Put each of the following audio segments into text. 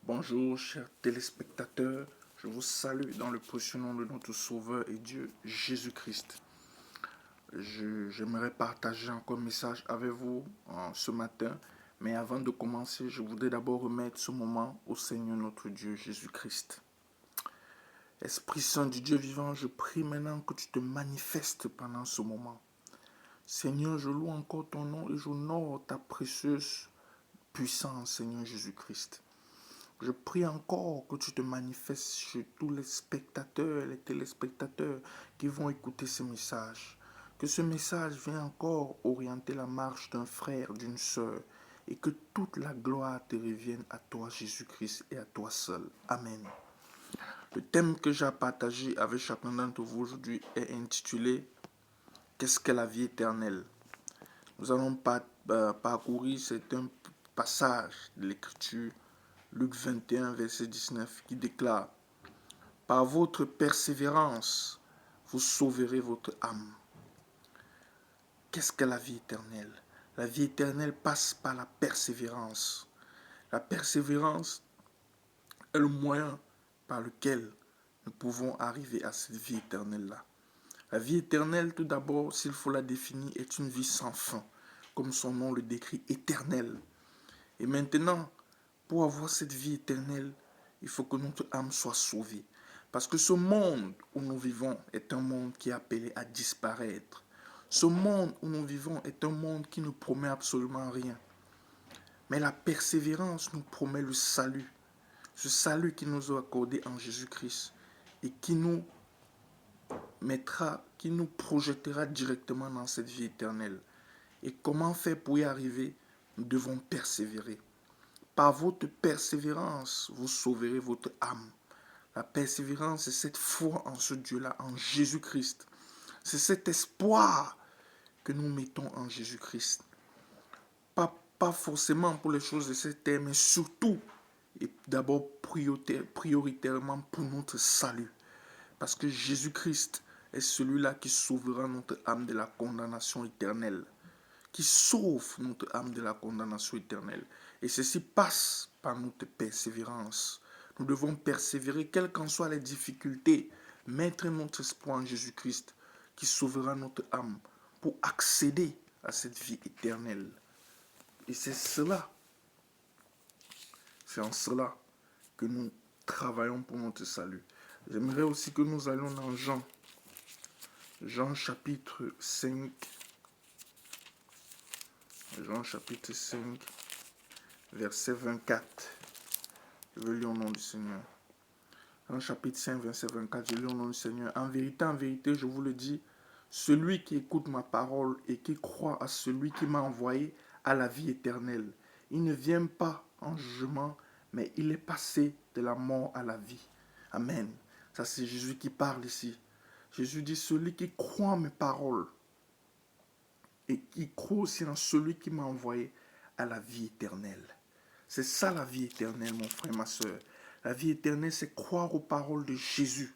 Bonjour, chers téléspectateurs. Je vous salue dans le précieux nom de notre Sauveur et Dieu, Jésus-Christ. J'aimerais partager encore un message avec vous ce matin. Mais avant de commencer, je voudrais d'abord remettre ce moment au Seigneur notre Dieu, Jésus-Christ. Esprit Saint du Dieu vivant, je prie maintenant que tu te manifestes pendant ce moment. Seigneur, je loue encore ton nom et j'honore ta précieuse puissance, Seigneur Jésus-Christ. Je prie encore que tu te manifestes chez tous les spectateurs, les téléspectateurs qui vont écouter ce message. Que ce message vienne encore orienter la marche d'un frère, d'une sœur, et que toute la gloire te revienne à toi, Jésus-Christ, et à toi seul. Amen. Le thème que j'ai à partager avec chacun d'entre vous aujourd'hui est intitulé « Qu'est-ce que la vie éternelle ?» Nous allons parcourir un passage de l'Écriture, Luc 21, verset 19, qui déclare « Par votre persévérance, vous sauverez votre âme. » Qu'est-ce que la vie éternelle? La vie éternelle passe par la persévérance. La persévérance est le moyen par lequel nous pouvons arriver à cette vie éternelle-là. La vie éternelle, tout d'abord, s'il faut la définir, est une vie sans fin, comme son nom le décrit, éternelle. Et maintenant, pour avoir cette vie éternelle, il faut que notre âme soit sauvée. Parce que ce monde où nous vivons est un monde qui est appelé à disparaître. Ce monde où nous vivons est un monde qui ne promet absolument rien. Mais la persévérance nous promet le salut. Ce salut qui nous est accordé en Jésus-Christ et qui nous qui nous projettera directement dans cette vie éternelle. Et comment faire pour y arriver? Nous devons persévérer. Par votre persévérance, vous sauverez votre âme. La persévérance, c'est cette foi en ce Dieu-là, en Jésus-Christ. C'est cet espoir que nous mettons en Jésus-Christ. Pas forcément pour les choses de cette terre, mais surtout et d'abord prioritairement pour notre salut. Parce que Jésus-Christ est celui-là qui sauvera notre âme de la condamnation éternelle. Qui sauve notre âme de la condamnation éternelle. Et ceci passe par notre persévérance. Nous devons persévérer, quelles qu'en soient les difficultés, mettre notre espoir en Jésus-Christ, qui sauvera notre âme, pour accéder à cette vie éternelle. Et c'est en cela que nous travaillons pour notre salut. J'aimerais aussi que nous allions dans Jean chapitre 5. Jean chapitre 5, verset 24. Je veux lire au nom du Seigneur. Jean chapitre 5, verset 24, je lis au nom du Seigneur. En vérité, je vous le dis, celui qui écoute ma parole et qui croit à celui qui m'a envoyé a la vie éternelle. Il ne vient pas en jugement, mais il est passé de la mort à la vie. Amen. Ça, c'est Jésus qui parle ici. Jésus dit, celui qui croit en mes paroles et qui croit aussi en celui qui m'a envoyé a la vie éternelle. C'est ça la vie éternelle, mon frère, ma soeur. La vie éternelle, c'est croire aux paroles de Jésus.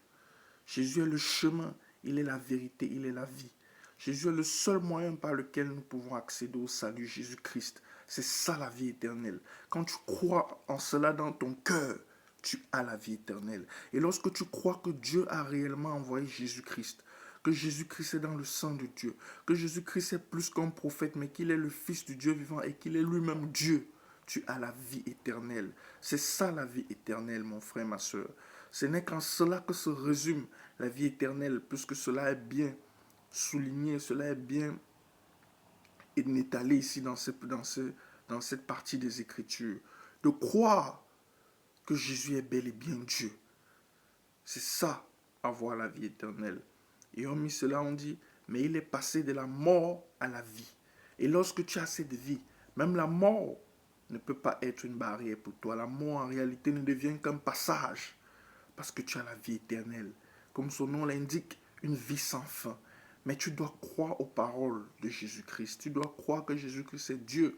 Jésus est le chemin, il est la vérité, il est la vie. Jésus est le seul moyen par lequel nous pouvons accéder au salut, Jésus-Christ. C'est ça la vie éternelle. Quand tu crois en cela dans ton cœur, tu as la vie éternelle. Et lorsque tu crois que Dieu a réellement envoyé Jésus-Christ, que Jésus-Christ est dans le sang de Dieu, que Jésus-Christ est plus qu'un prophète, mais qu'il est le Fils du Dieu vivant et qu'il est lui-même Dieu, tu as la vie éternelle. C'est ça la vie éternelle, mon frère, ma soeur. Ce n'est qu'en cela que se résume la vie éternelle, puisque cela est bien souligné, cela est bien étalé ici dans cette partie des Écritures. De croire que Jésus est bel et bien Dieu. C'est ça, avoir la vie éternelle. Et hormis cela, on dit, mais il est passé de la mort à la vie. Et lorsque tu as cette vie, même la mort ne peut pas être une barrière pour toi. La mort, en réalité, ne devient qu'un passage, parce que tu as la vie éternelle. Comme son nom l'indique, une vie sans fin. Mais tu dois croire aux paroles de Jésus-Christ. Tu dois croire que Jésus-Christ est Dieu.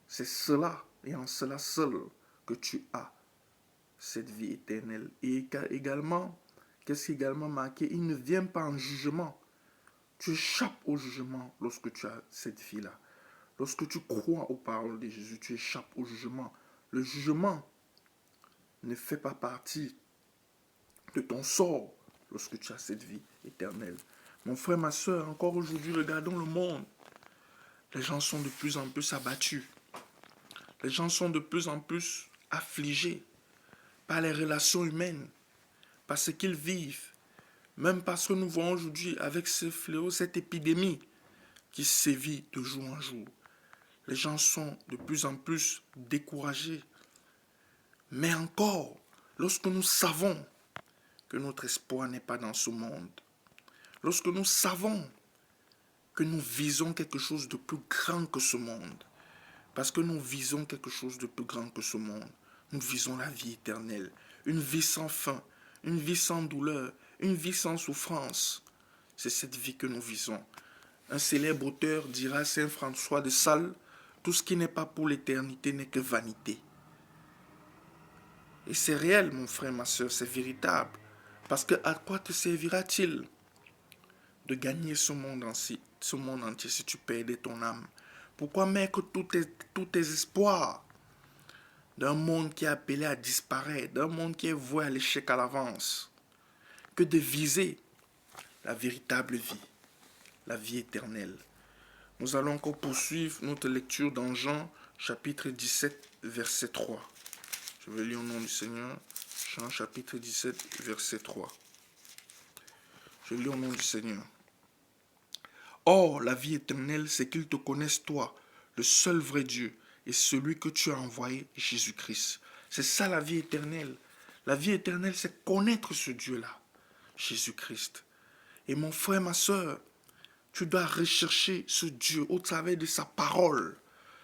C'est cela, et en cela seul, que tu as cette vie éternelle. Et également, qu'est-ce qui est également marqué? Il ne vient pas en jugement. Tu échappes au jugement lorsque tu as cette vie-là. Lorsque tu crois aux paroles de Jésus, tu échappes au jugement. Le jugement ne fait pas partie de ton sort lorsque tu as cette vie éternelle. Mon frère, ma soeur, encore aujourd'hui, regardons le monde. Les gens sont de plus en plus abattus. Les gens sont de plus en plus affligés par les relations humaines, par ce qu'ils vivent. Même parce que nous voyons aujourd'hui avec ce fléau, cette épidémie qui sévit de jour en jour. Les gens sont de plus en plus découragés. Mais encore, lorsque nous savons que notre espoir n'est pas dans ce monde, lorsque nous savons que nous visons quelque chose de plus grand que ce monde, parce que nous visons quelque chose de plus grand que ce monde, nous visons la vie éternelle, une vie sans fin, une vie sans douleur, une vie sans souffrance. C'est cette vie que nous visons. Un célèbre auteur dira, Saint François de Sales, tout ce qui n'est pas pour l'éternité n'est que vanité. Et c'est réel, mon frère, ma soeur, c'est véritable. Parce que à quoi te servira-t-il de gagner ce monde entier si tu perdais ton âme? Pourquoi mettre tous tes espoirs d'un monde qui est appelé à disparaître, d'un monde qui est voué à l'échec à l'avance, que de viser la véritable vie, la vie éternelle? Nous allons encore poursuivre notre lecture dans Jean chapitre 17, verset 3. Je vais lire au nom du Seigneur. Jean chapitre 17, verset 3. Je lis au nom du Seigneur. Or, la vie éternelle, c'est qu'ils te connaissent toi, le seul vrai Dieu, et celui que tu as envoyé, Jésus-Christ. C'est ça la vie éternelle. La vie éternelle, c'est connaître ce Dieu-là, Jésus-Christ. Et mon frère, ma soeur, tu dois rechercher ce Dieu au travers de sa parole.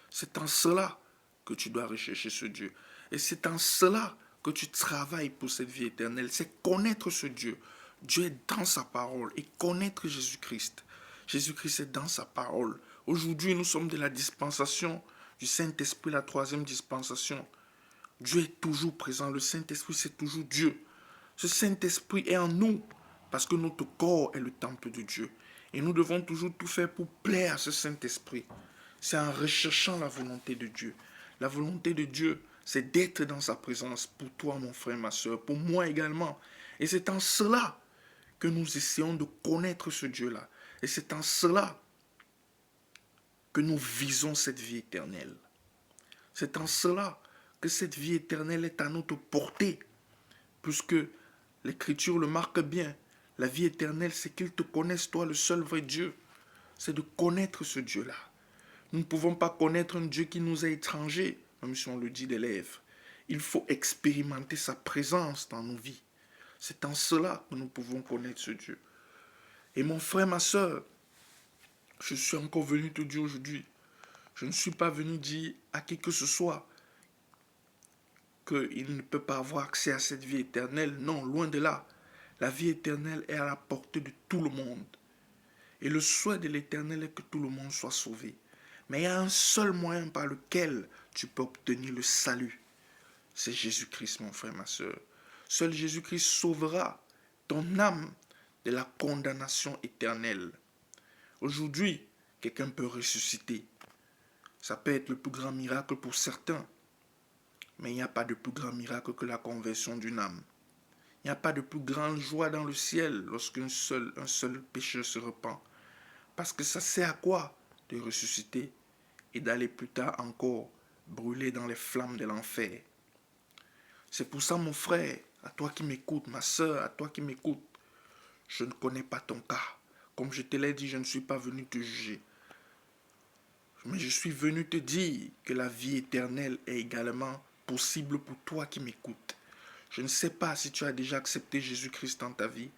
C'est en cela que tu dois rechercher ce Dieu. Et c'est en cela que tu travailles pour cette vie éternelle. C'est connaître ce Dieu. Dieu est dans sa parole et connaître Jésus-Christ. Jésus-Christ est dans sa parole. Aujourd'hui, nous sommes de la dispensation du Saint-Esprit, la troisième dispensation. Dieu est toujours présent. Le Saint-Esprit, c'est toujours Dieu. Ce Saint-Esprit est en nous parce que notre corps est le temple de Dieu. Et nous devons toujours tout faire pour plaire à ce Saint-Esprit. C'est en recherchant la volonté de Dieu. La volonté de Dieu, c'est d'être dans sa présence pour toi, mon frère, ma soeur, pour moi également. Et c'est en cela que nous essayons de connaître ce Dieu-là. Et c'est en cela que nous visons cette vie éternelle. C'est en cela que cette vie éternelle est à notre portée. Puisque l'Écriture le marque bien. La vie éternelle, c'est qu'ils te connaissent, toi, le seul vrai Dieu. C'est de connaître ce Dieu-là. Nous ne pouvons pas connaître un Dieu qui nous est étranger, même si on le dit des lèvres. Il faut expérimenter sa présence dans nos vies. C'est en cela que nous pouvons connaître ce Dieu. Et mon frère, ma soeur, je suis encore venu te dire aujourd'hui, je ne suis pas venu dire à qui que ce soit qu'il ne peut pas avoir accès à cette vie éternelle. Non, loin de là. La vie éternelle est à la portée de tout le monde. Et le souhait de l'Éternel est que tout le monde soit sauvé. Mais il y a un seul moyen par lequel tu peux obtenir le salut. C'est Jésus-Christ, mon frère, ma soeur. Seul Jésus-Christ sauvera ton âme de la condamnation éternelle. Aujourd'hui, quelqu'un peut ressusciter. Ça peut être le plus grand miracle pour certains. Mais il n'y a pas de plus grand miracle que la conversion d'une âme. Il n'y a pas de plus grande joie dans le ciel lorsqu'un seul pécheur se repent. Parce que ça sert à quoi de ressusciter et d'aller plus tard encore brûler dans les flammes de l'enfer? C'est pour ça, mon frère, à toi qui m'écoutes, ma soeur, à toi qui m'écoutes, je ne connais pas ton cas. Comme je te l'ai dit, je ne suis pas venu te juger. Mais je suis venu te dire que la vie éternelle est également possible pour toi qui m'écoutes. Je ne sais pas si tu as déjà accepté Jésus-Christ dans ta vie.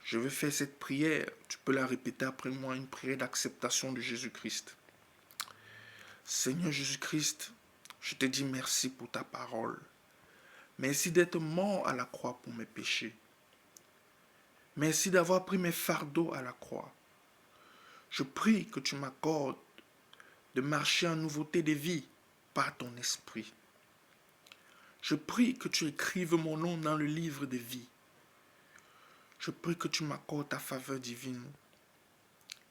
Je vais faire cette prière. Tu peux la répéter après moi, une prière d'acceptation de Jésus-Christ. Seigneur Jésus-Christ, je te dis merci pour ta parole. Merci d'être mort à la croix pour mes péchés. Merci d'avoir pris mes fardeaux à la croix. Je prie que tu m'accordes de marcher en nouveauté de vie par ton esprit. Je prie que tu écrives mon nom dans le livre de vie. Je prie que tu m'accordes ta faveur divine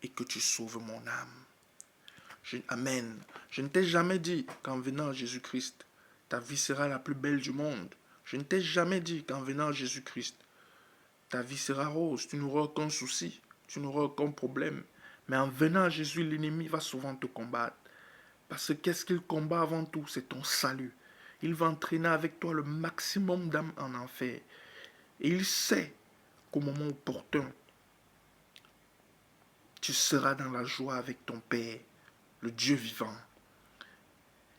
et que tu sauves mon âme. Amen. Je ne t'ai jamais dit qu'en venant à Jésus-Christ, ta vie sera la plus belle du monde. Je ne t'ai jamais dit qu'en venant à Jésus-Christ, ta vie sera rose, tu n'auras aucun souci, tu n'auras aucun problème. Mais en venant à Jésus, l'ennemi va souvent te combattre. Parce que qu'est-ce qu'il combat avant tout? C'est ton salut. Il va entraîner avec toi le maximum d'âmes en enfer. Et il sait qu'au moment opportun, tu seras dans la joie avec ton Père, le Dieu vivant.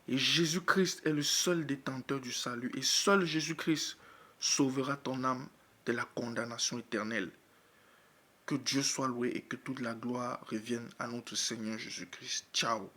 Et Jésus-Christ est le seul détenteur du salut. Et seul Jésus-Christ sauvera ton âme de la condamnation éternelle. Que Dieu soit loué et que toute la gloire revienne à notre Seigneur Jésus-Christ. Ciao.